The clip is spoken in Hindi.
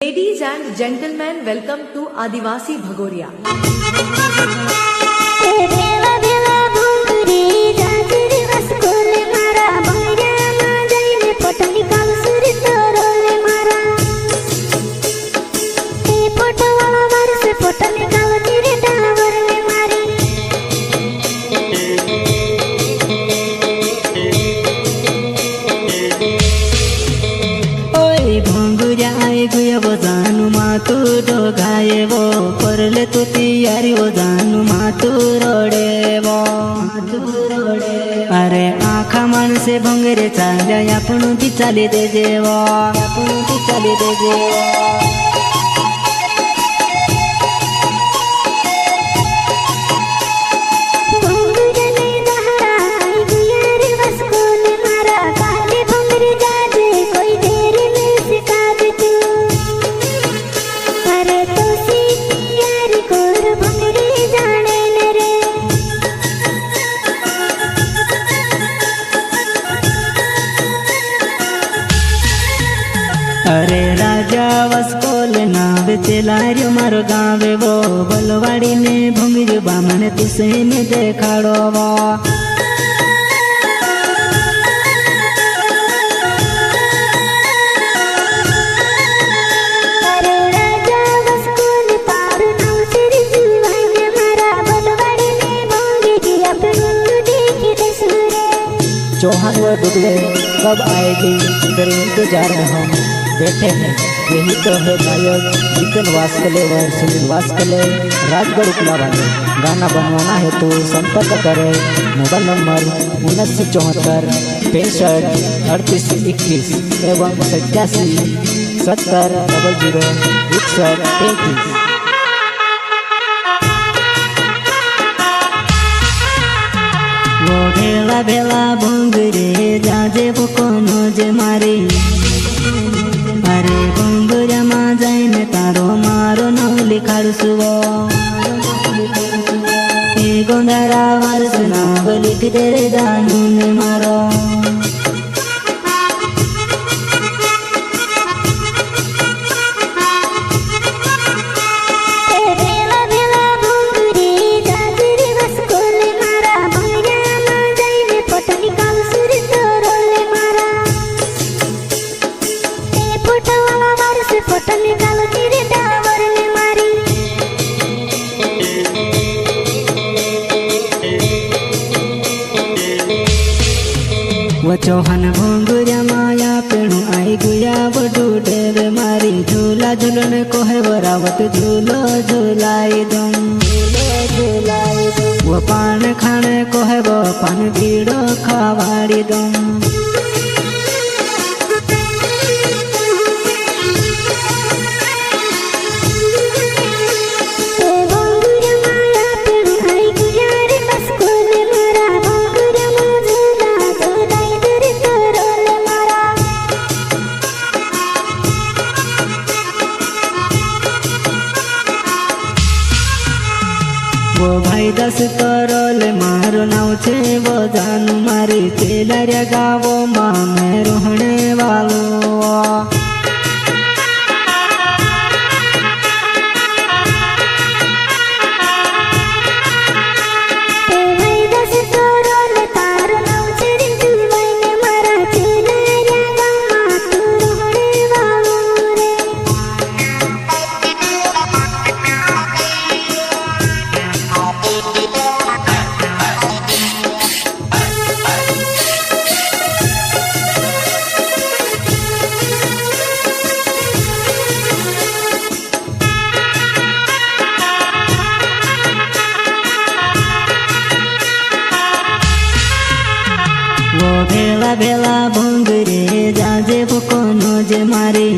Ladies and gentlemen, welcome to Adivasi Bhagoria. जानु मातु डोगाए वो परले तू तैयारी वो जानु मातु रोडे वो अरे आखा माणसे भंगरे चाल्या आपण ती चाली दे जेवा आपण ती चाली दे जेवा अरे राजा वस्कोल नाव चलार्यो मारो गावे वो बलवाड़ी ने भूंगी बामण तुसे ने देखाड़ो वो चौहान व दुबले कब आएगी इधर इंतजार में हम बैठे हैं। यही तो है गायक जितन वास्कले व सुनील वास्कले राजगढ़ उपला वाले। गाना बनवाना है तो संपर्क करें मोबाइल नंबर 7974 65 38 21 एवं 87 70 00 61 33। वो भेला भेला भोंगरे जाजे वो कोनो जे मारी अरे भोंगरा मा जाइने तारो मारो न लिखाड़सुवो ए गोंधारा वारस ना लिख दे रे जानू ने मारो वो चौहान भोंगुरिया माया पेणु आई गुया बडू डेवे मारी झूला झूलने को है बरावत झूलो झूलाई दम वो पान खाने को है वो पान बीड़ो खावाड़ी दम वो भाई 10 करोल मारो नाव छे वो जानू मारी चेलरिया गावो मां में रोहणे वालो भेला भेला भोंगरे जाजे वो कोनो जे मारी